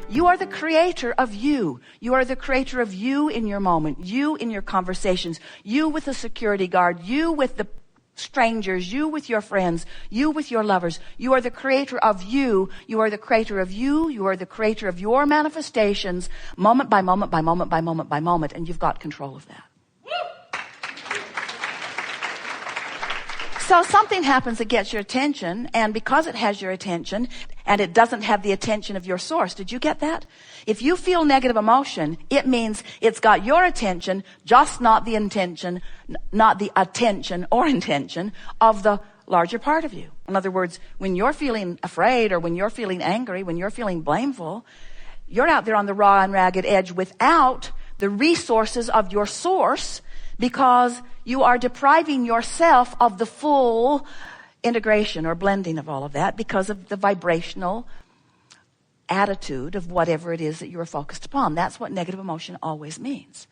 You are the creator of you. You are the creator of you in your moment, you in your conversations, you with the security guard, you with the strangers, you with your friends, you with your lovers. You are the creator of you. You are the creator of you. You are the creator of your manifestations, moment by moment by moment by moment by moment, and you've got control of that. So something happens that gets your attention, and because it has your attention, and it doesn't have the attention of your source. Did you get that? If you feel negative emotion, it means it's got your attention, just not the intention, not the attention or intention of the larger part of you. In other words, when you're feeling afraid, or when you're feeling angry, when you're feeling blameful, you're out there on the raw and ragged edge without the resources of your source, because you are depriving yourself of the full integration or blending of all of that because of the vibrational attitude of whatever it is that you're focused upon. That's what negative emotion always means.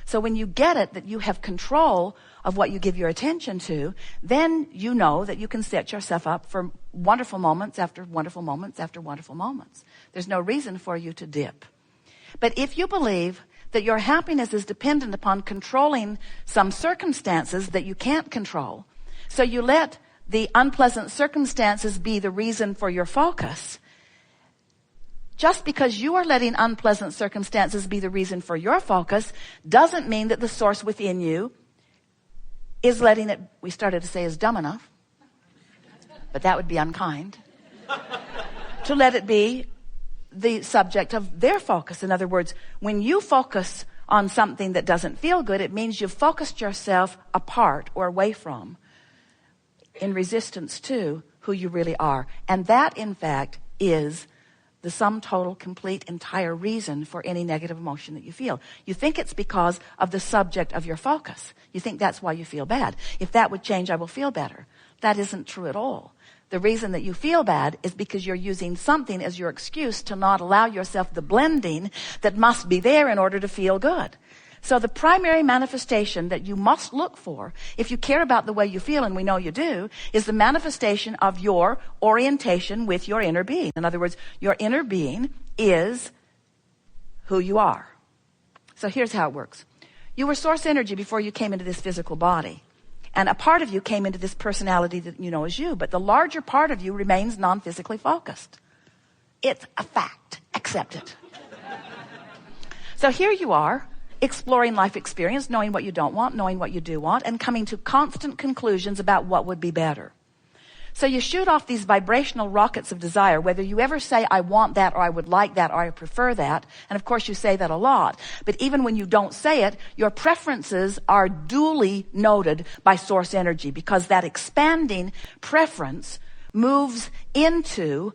So when you get it, that you have control of what you give your attention to, then you know that you can set yourself up for wonderful moments after wonderful moments after wonderful moments. There's no reason for you to dip. But if you believe that your happiness is dependent upon controlling some circumstances that you can't control, so you let the unpleasant circumstances be the reason for your focus, just because you are letting unpleasant circumstances be the reason for your focus doesn't mean that the source within you is letting it, we started to say is dumb enough, but that would be unkind, to let it be the subject of their focus. In other words, when you focus on something that doesn't feel good, it means you've focused yourself apart or away from, in resistance to who you really are. And that, in fact, is the sum total, complete, entire reason for any negative emotion that you feel. You think it's because of the subject of your focus. You think that's why you feel bad. If that would change, I will feel better. That isn't true at all. The reason that you feel bad is because you're using something as your excuse to not allow yourself the blending that must be there in order to feel good. So the primary manifestation that you must look for, if you care about the way you feel, and we know you do, is the manifestation of your orientation with your inner being. In other words, your inner being is who you are. So here's how it works. You were source energy before you came into this physical body. And a part of you came into this personality that you know as you, but the larger part of you remains non-physically focused. It's a fact. Accept it. So here you are, exploring life experience, knowing what you don't want, knowing what you do want, and coming to constant conclusions about what would be better. So you shoot off these vibrational rockets of desire, whether you ever say, I want that, or I would like that, or I prefer that. And of course you say that a lot. But even when you don't say it, your preferences are duly noted by source energy, because that expanding preference moves into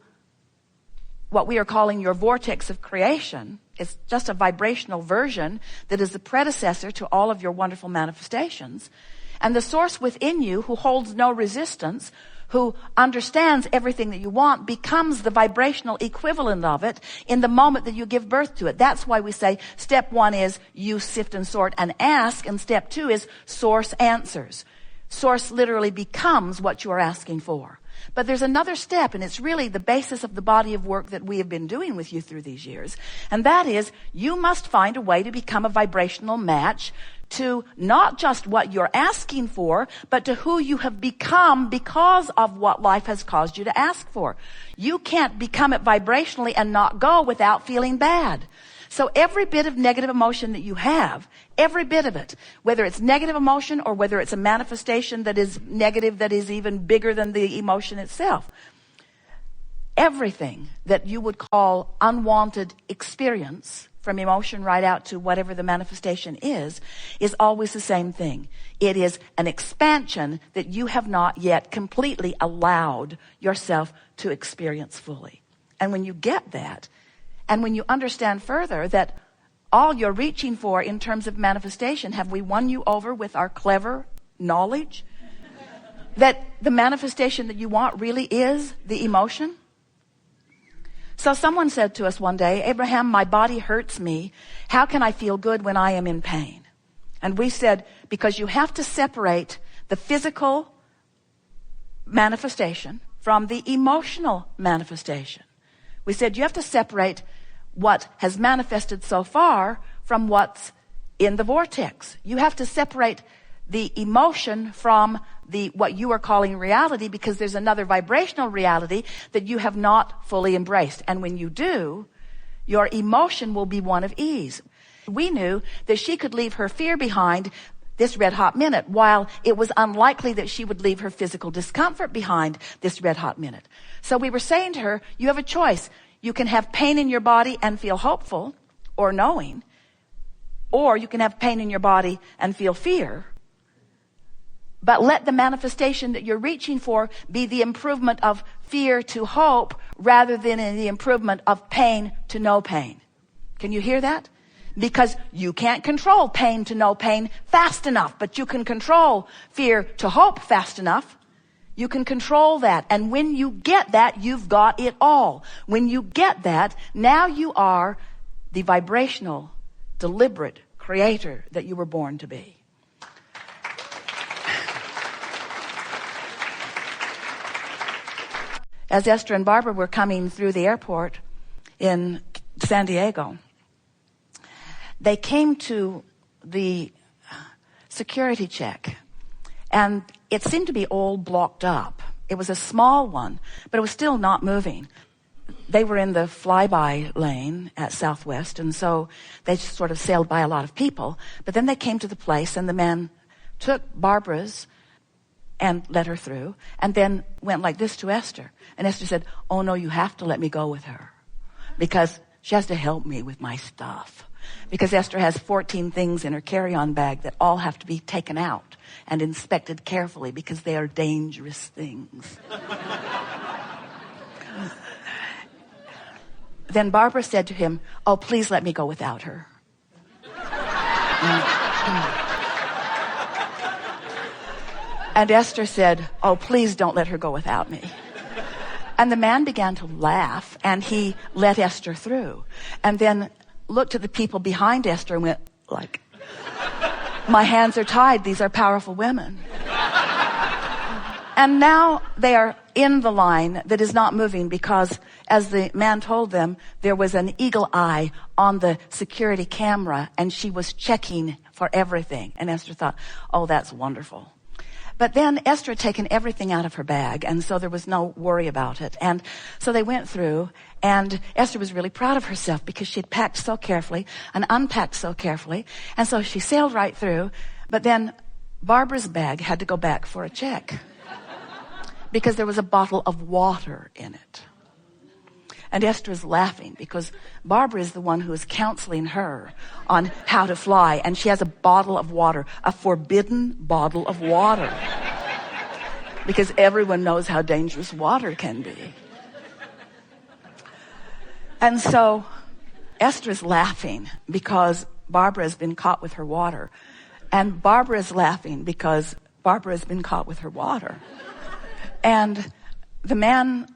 what we are calling your vortex of creation. It's just a vibrational version that is the predecessor to all of your wonderful manifestations. And the source within you, who holds no resistance, who understands everything that you want, becomes the vibrational equivalent of it in the moment that you give birth to it. That's why we say step 1 is you sift and sort and ask, and step 2 is source answers. Source literally becomes what you are asking for. But there's another step, and it's really the basis of the body of work that we have been doing with you through these years. And that is, you must find a way to become a vibrational match to not just what you're asking for, but to who you have become because of what life has caused you to ask for. You can't become it vibrationally and not go without feeling bad. So every bit of negative emotion that you have, every bit of it, whether it's negative emotion or whether it's a manifestation that is negative, that is even bigger than the emotion itself, everything that you would call unwanted experience, from emotion right out to whatever the manifestation is always the same thing. It is an expansion that you have not yet completely allowed yourself to experience fully. And when you get that, and when you understand further that all you're reaching for in terms of manifestation, have we won you over with our clever knowledge that the manifestation that you want really is the emotion? So someone said to us one day, Abraham, my body hurts me. How can I feel good when I am in pain? And we said, because you have to separate the physical manifestation from the emotional manifestation. We said you have to separate what has manifested so far from what's in the vortex. You have to separate the emotion from what you are calling reality, because there's another vibrational reality that you have not fully embraced. And when you do, your emotion will be one of ease. We knew that she could leave her fear behind this red hot minute, while it was unlikely that she would leave her physical discomfort behind this red hot minute. So we were saying to her, you have a choice. You can have pain in your body and feel hopeful or knowing, or you can have pain in your body and feel fear. But let the manifestation that you're reaching for be the improvement of fear to hope rather than in the improvement of pain to no pain. Can you hear that? Because you can't control pain to no pain fast enough, but you can control fear to hope fast enough. You can control that. And when you get that, you've got it all. When you get that, now you are the vibrational, deliberate creator that you were born to be. As Esther and Barbara were coming through the airport in San Diego, they came to the security check, and it seemed to be all blocked up. It was a small one, but it was still not moving. They were in the flyby lane at Southwest, and so they just sort of sailed by a lot of people. But then they came to the place, and the man took Barbara's and let her through, and then went like this to Esther. And Esther said, oh no, you have to let me go with her, because she has to help me with my stuff. Because Esther has 14 things in her carry-on bag that all have to be taken out and inspected carefully, because they are dangerous things. Then Barbara said to him, oh, please let me go without her. And Esther said, oh, please don't let her go without me. And the man began to laugh, and he let Esther through. And then looked at the people behind Esther and went like, my hands are tied. These are powerful women. And now they are in the line that is not moving, because, as the man told them, there was an eagle eye on the security camera, and she was checking for everything. And Esther thought, oh, that's wonderful. But then Esther had taken everything out of her bag, and so there was no worry about it. And so they went through, and Esther was really proud of herself, because she had packed so carefully and unpacked so carefully. And so she sailed right through. But then Barbara's bag had to go back for a check, because there was a bottle of water in it. And Esther is laughing, because Barbara is the one who is counseling her on how to fly. And she has a bottle of water, a forbidden bottle of water, because everyone knows how dangerous water can be. And so Esther is laughing because Barbara has been caught with her water. And Barbara is laughing because Barbara has been caught with her water. And the man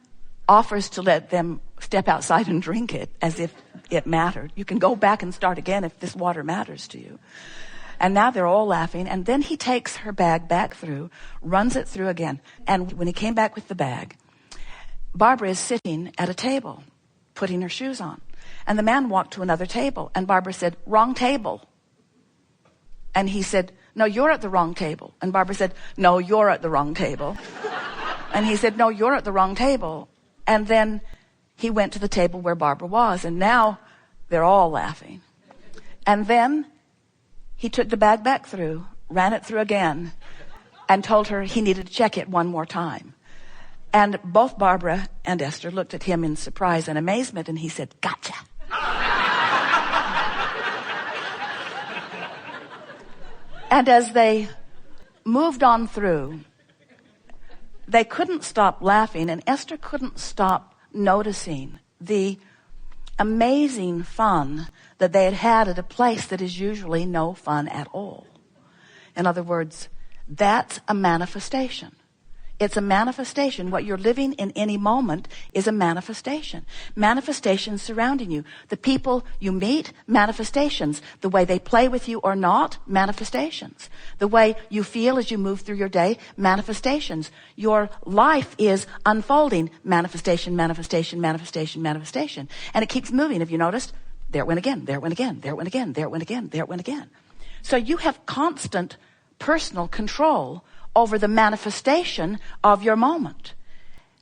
offers to let them step outside and drink it, as if it mattered. You can go back and start again if this water matters to you. And now they're all laughing. And then he takes her bag back through, runs it through again. And when he came back with the bag, Barbara is sitting at a table, putting her shoes on. And the man walked to another table, and Barbara said, wrong table. And he said, no, you're at the wrong table. And Barbara said, no, you're at the wrong table. And he said, no, you're at the wrong table. And then he went to the table where Barbara was, and now they're all laughing. And then he took the bag back through, ran it through again, and told her he needed to check it one more time. And both Barbara and Esther looked at him in surprise and amazement, and he said, gotcha. And as they moved on through, they couldn't stop laughing, and Esther couldn't stop noticing the amazing fun that they had had at a place that is usually no fun at all. In other words, that's a manifestation. It's a manifestation. What you're living in any moment is a manifestation. Manifestations surrounding you. The people you meet, manifestations. The way they play with you or not, manifestations. The way you feel as you move through your day, manifestations. Your life is unfolding, manifestation, manifestation, manifestation, manifestation. And it keeps moving. Have you noticed? There it went again, there it went again, there it went again, there it went again, there it went again. So you have constant personal control over the manifestation of your moment.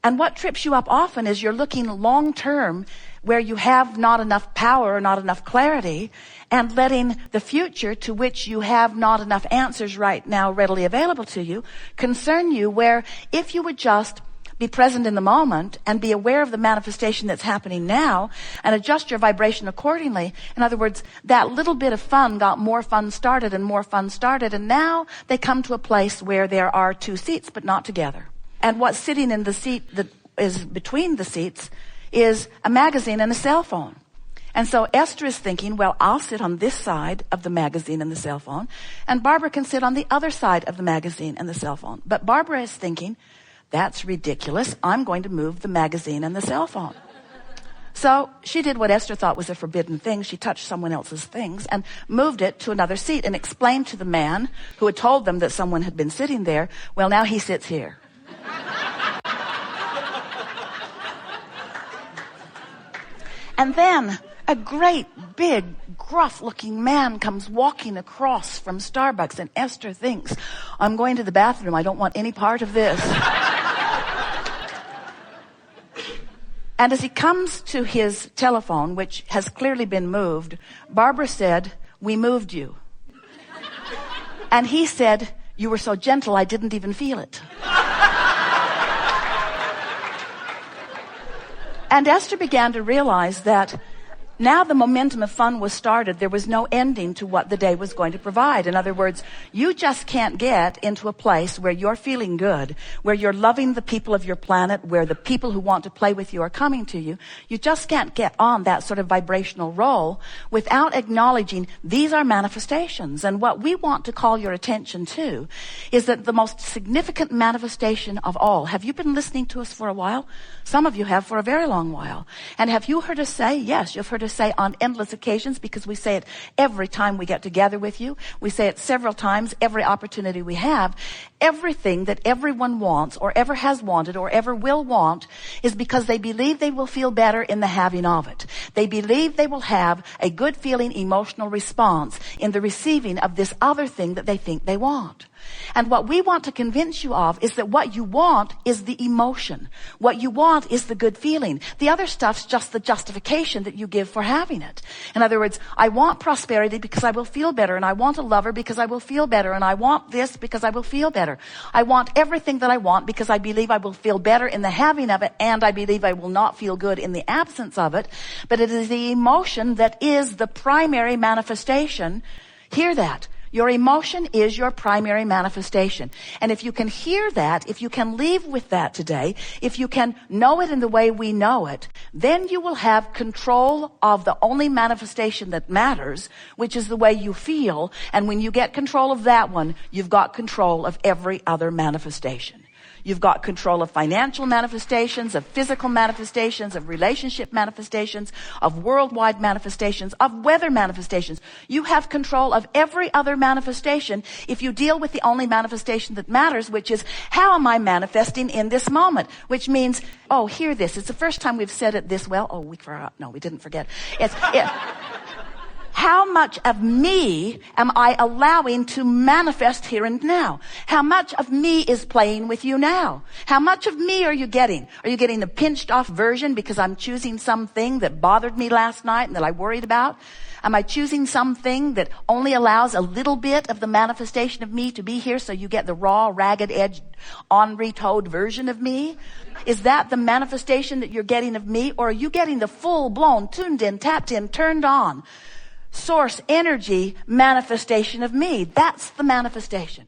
And what trips you up often is you're looking long term where you have not enough power or not enough clarity, and letting the future, to which you have not enough answers right now readily available to you, concern you, where if you would just be present in the moment and be aware of the manifestation that's happening now and adjust your vibration accordingly. In other words, that little bit of fun got more fun started, and now they come to a place where there are two seats but not together. And what's sitting in the seat that is between the seats is a magazine and a cell phone. And so Esther is thinking, well, I'll sit on this side of the magazine and the cell phone, and Barbara can sit on the other side of the magazine and the cell phone. But Barbara is thinking, that's ridiculous. I'm going to move the magazine and the cell phone. So she did what Esther thought was a forbidden thing. She touched someone else's things and moved it to another seat and explained to the man who had told them that someone had been sitting there, well, now he sits here. And then a great, big, gruff-looking man comes walking across from Starbucks, and Esther thinks, I'm going to the bathroom. I don't want any part of this. And as he comes to his telephone, which has clearly been moved, Barbara said, we moved you. And he said, you were so gentle, I didn't even feel it. And Esther began to realize that now the momentum of fun was started. There was no ending to what the day was going to provide. In other words, you just can't get into a place where you're feeling good, where you're loving the people of your planet, where the people who want to play with you are coming to you. You just can't get on that sort of vibrational roll without acknowledging these are manifestations. And what we want to call your attention to is that the most significant manifestation of all. Have you been listening to us for a while? Some of you have for a very long while. And have you heard us say, yes, you've heard us say on endless occasions, because we say it every time we get together with you. We say it several times every opportunity we have. Everything that everyone wants or ever has wanted or ever will want is because they believe they will feel better in the having of it. They believe they will have a good feeling emotional response in the receiving of this other thing that they think they want. And what we want to convince you of is that what you want is the emotion. What you want is the good feeling. The other stuff's just the justification that you give for having it. In other words, I want prosperity because I will feel better, and I want a lover because I will feel better, and I want this because I will feel better. I want everything that I want because I believe I will feel better in the having of it, and I believe I will not feel good in the absence of it. But it is the emotion that is the primary manifestation. Hear that. Your emotion is your primary manifestation. And if you can hear that, if you can leave with that today, if you can know it in the way we know it, then you will have control of the only manifestation that matters, which is the way you feel. And when you get control of that one, you've got control of every other manifestation. You've got control of financial manifestations, of physical manifestations, of relationship manifestations, of worldwide manifestations, of weather manifestations. You have control of every other manifestation if you deal with the only manifestation that matters, which is, how am I manifesting in this moment? Which means, oh, hear this. It's the first time we've said it this well. Oh, we forgot. No, we didn't forget. How much of me am I allowing to manifest here and now? How much of me is playing with you now? How much of me are you getting? Are you getting the pinched off version because I'm choosing something that bothered me last night and that I worried about? Am I choosing something that only allows a little bit of the manifestation of me to be here so you get the raw, ragged edged, unretold version of me? Is that the manifestation that you're getting of me? Or are you getting the full-blown, tuned in, tapped in, turned on source energy manifestation of me? That's the manifestation.